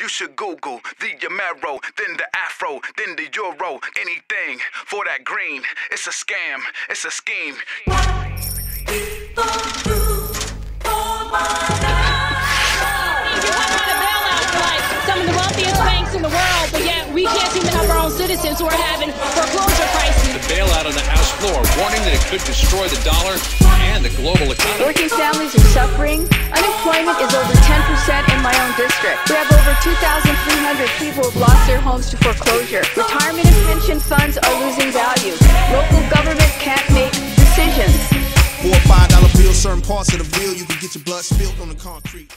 You should Google the Camaro, then the Afro, then the Euro. Anything for that green. It's a scam, it's a scheme. Some of the wealthiest banks in the world, but yet we can't seem to help our own citizens who are having foreclosure crises. The bailout on the House floor, warning that it could destroy the dollar and the global economy. Working families are suffering. Unemployment is over 10% in my own district. We have over 2,300 people who have lost their homes to foreclosure. Retirement and pension funds are losing value. Local government can't make decisions. $4 or $5 bills, certain parts of the bill, you can get your blood spilled on the concrete.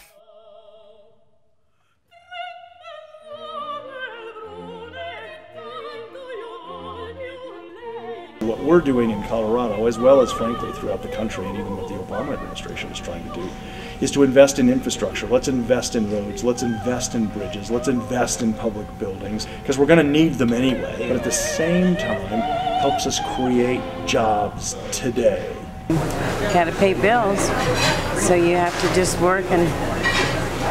What we're doing in Colorado, as well as frankly throughout the country and even what the Obama administration is trying to do, is to invest in infrastructure. Let's invest in roads, let's invest in bridges, let's invest in public buildings, because we're going to need them anyway, but at the same time helps us create jobs today. Got to pay bills, so you have to just work and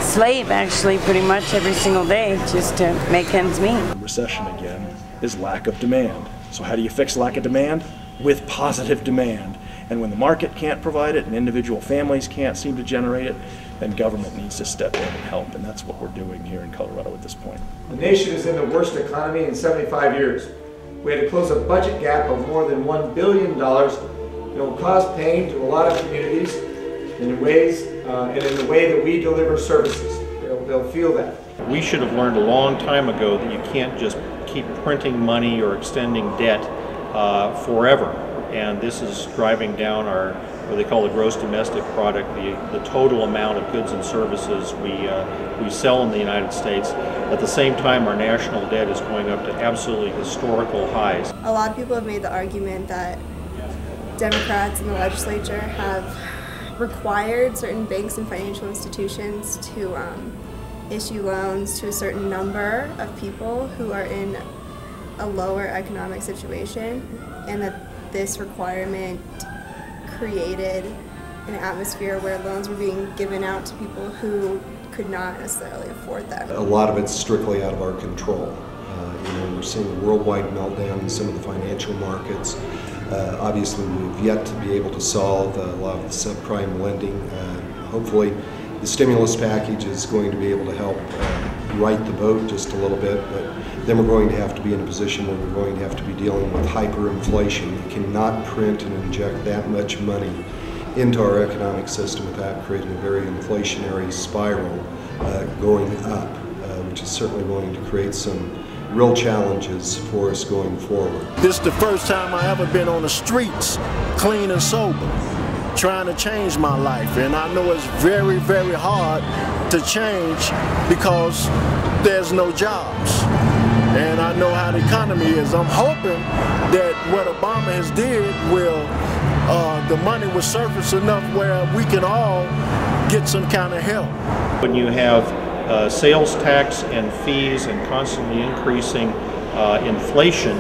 slave actually pretty much every single day just to make ends meet. The recession again is lack of demand. So how do you fix lack of demand? With positive demand. And when the market can't provide it and individual families can't seem to generate it, then government needs to step in and help. And that's what we're doing here in Colorado at this point. The nation is in the worst economy in 75 years. We had to close a budget gap of more than $1 billion. It will cause pain to a lot of communities in ways and in the way that we deliver services. They'll feel that. We should have learned a long time ago that you can't just keep printing money or extending debt forever, and this is driving down our what they call the gross domestic product, the total amount of goods and services we sell in the United States. At the same time, our national debt is going up to absolutely historical highs. A lot of people have made the argument that Democrats in the legislature have required certain banks and financial institutions to issue loans to a certain number of people who are in a lower economic situation, and that this requirement created an atmosphere where loans were being given out to people who could not necessarily afford them. A lot of it's strictly out of our control. We're seeing a worldwide meltdown in some of the financial markets. Obviously, we've yet to be able to solve a lot of the subprime lending. Hopefully, the stimulus package is going to be able to help right the boat just a little bit, but then we're going to have to be in a position where we're going to have to be dealing with hyperinflation. You cannot print and inject that much money into our economic system without creating a very inflationary spiral going up, which is certainly going to create some real challenges for us going forward. This is the first time I ever been on the streets, clean and sober, trying to change my life, and I know it's very, very hard to change because there's no jobs, and I know how the economy is. I'm hoping that what Obama has did will, the money will surface enough where we can all get some kind of help. When you have sales tax and fees and constantly increasing inflation,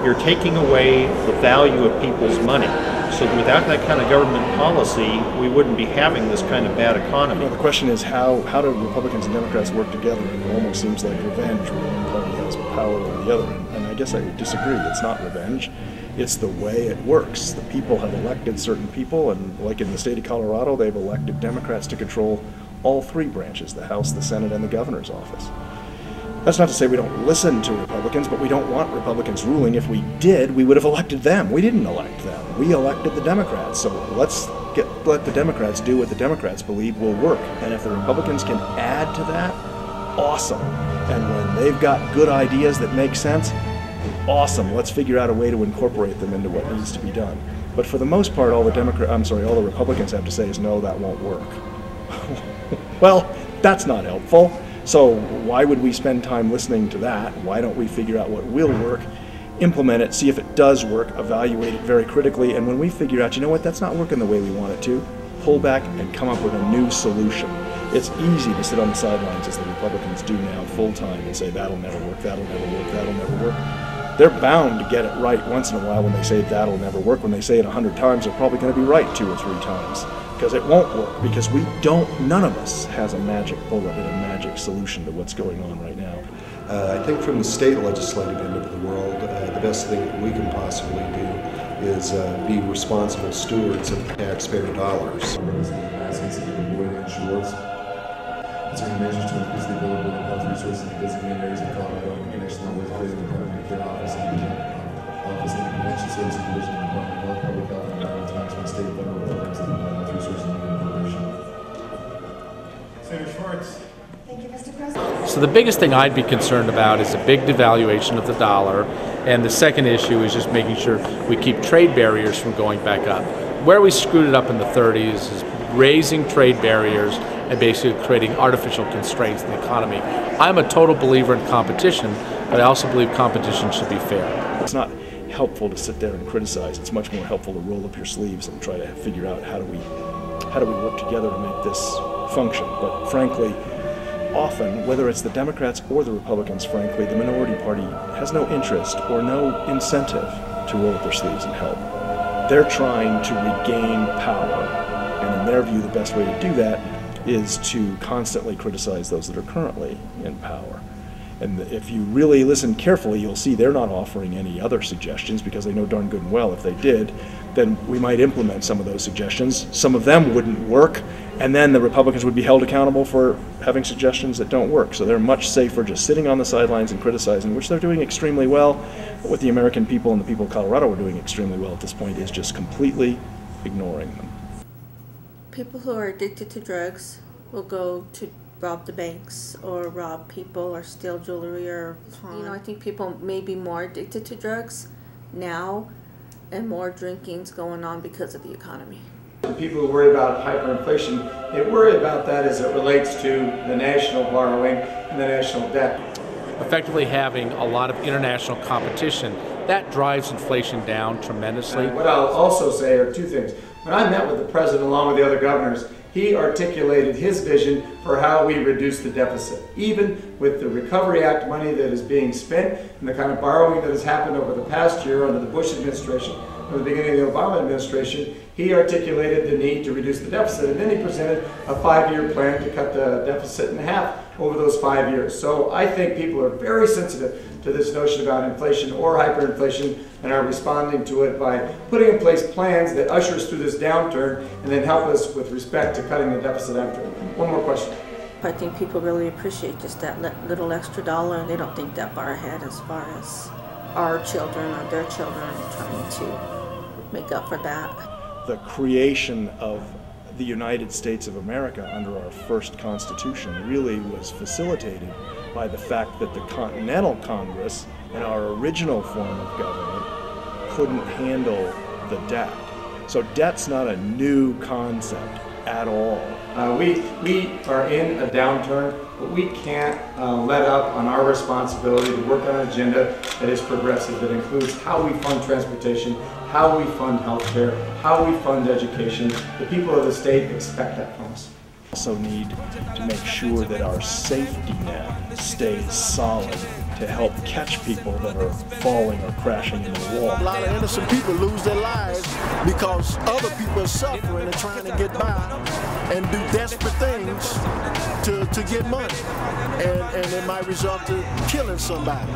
you're taking away the value of people's money. So without that kind of government policy, we wouldn't be having this kind of bad economy. Well, the question is how do Republicans and Democrats work together? And it almost seems like revenge where one party has power over the other. And I guess I would disagree. It's not revenge. It's the way it works. The people have elected certain people, and like in the state of Colorado, they've elected Democrats to control all three branches, the House, the Senate, and the governor's office. That's not to say we don't listen to Republicans, but we don't want Republicans ruling. If we did, we would have elected them. We didn't elect them. We elected the Democrats. So let's let the Democrats do what the Democrats believe will work. And if the Republicans can add to that, awesome. And when they've got good ideas that make sense, awesome. Let's figure out a way to incorporate them into what needs to be done. But for the most part, all the Republicans have to say is no, that won't work. Well, that's not helpful. So why would we spend time listening to that? Why don't we figure out what will work, implement it, see if it does work, evaluate it very critically, and when we figure out, you know what, that's not working the way we want it to, pull back and come up with a new solution. It's easy to sit on the sidelines as the Republicans do now full-time and say that'll never work, that'll never work, that'll never work. They're bound to get it right once in a while when they say that'll never work. When they say it 100 times, they're probably going to be right 2 or 3 times. because it won't work, because none of us has a magic bullet and a magic solution to what's going on right now. I think from the state legislative end of the world, the best thing that we can possibly do is be responsible stewards of taxpayer dollars. It's taking measures to increase the availability of health resources in designated areas of Colorado in connection with the Department of Care Office and the Convention Services Division of the Department of Health, Public Health, and Environmental Management, state and federal programs that provide health resources and information. Senator Schwartz. Thank you, Mr. President. So the biggest thing I'd be concerned about is a big devaluation of the dollar, and the second issue is just making sure we keep trade barriers from going back up. Where we screwed it up in the 30s is raising trade barriers and basically creating artificial constraints in the economy. I'm a total believer in competition, but I also believe competition should be fair. It's not helpful to sit there and criticize. It's much more helpful to roll up your sleeves and try to figure out how do we work together to make this function. But frankly, often, whether it's the Democrats or the Republicans, frankly, the minority party has no interest or no incentive to roll up their sleeves and help. They're trying to regain power, and in their view, the best way to do that is to constantly criticize those that are currently in power. And if you really listen carefully, you'll see they're not offering any other suggestions, because they know darn good and well if they did, then we might implement some of those suggestions. Some of them wouldn't work, and then the Republicans would be held accountable for having suggestions that don't work. So they're much safer just sitting on the sidelines and criticizing, which they're doing extremely well. But what the American people and the people of Colorado are doing extremely well at this point is just completely ignoring them. People who are addicted to drugs will go to rob the banks or rob people or steal jewelry or, I think people may be more addicted to drugs now, and more drinking's going on because of the economy. The people who worry about hyperinflation, they worry about that as it relates to the national borrowing and the national debt. Effectively having a lot of international competition, that drives inflation down tremendously. And what I'll also say are two things. When I met with the president along with the other governors, he articulated his vision for how we reduce the deficit. Even with the Recovery Act money that is being spent and the kind of borrowing that has happened over the past year under the Bush administration, or the beginning of the Obama administration, he articulated the need to reduce the deficit, and then he presented a 5-year plan to cut the deficit in half over those 5 years. So I think people are very sensitive to this notion about inflation or hyperinflation and are responding to it by putting in place plans that usher us through this downturn and then help us with respect to cutting the deficit after. One more question. I think people really appreciate just that little extra dollar, and they don't think that far ahead as far as our children or their children trying to make up for that. The creation of the United States of America under our first Constitution really was facilitated by the fact that the Continental Congress and our original form of government couldn't handle the debt. So debt's not a new concept at all. We are in a downturn, but we can't let up on our responsibility to work on an agenda that is progressive, that includes how we fund transportation, how we fund healthcare, how we fund education. The people of the state expect that from us. We also need to make sure that our safety net stays solid to help catch people that are falling or crashing into the wall. A lot of innocent people lose their lives because other people are suffering and trying to get by and do desperate things to get money. And it might result to killing somebody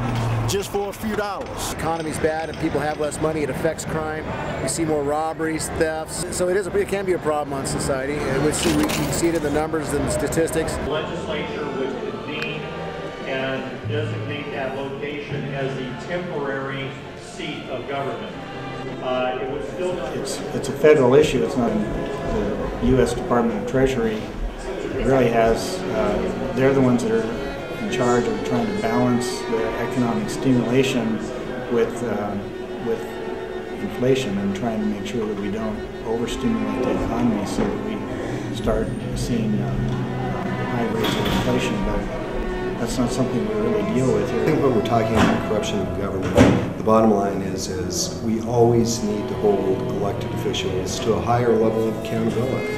just for a few dollars. The economy's bad and people have less money. It affects crime. We see more robberies, thefts. So it can be a problem on society. We can see it in the numbers and the statistics. The legislature would convene and designate that location as the temporary seat of government. It would still it's a federal issue. It's not the U.S. Department of Treasury. It really has, they're the ones that are in charge of trying to balance the economic stimulation with inflation and trying to make sure that we don't overstimulate the economy so that we start seeing high rates of inflation. But that's not something we really deal with here. I think when we're talking about corruption in government, the bottom line is we always need to hold elected officials to a higher level of accountability.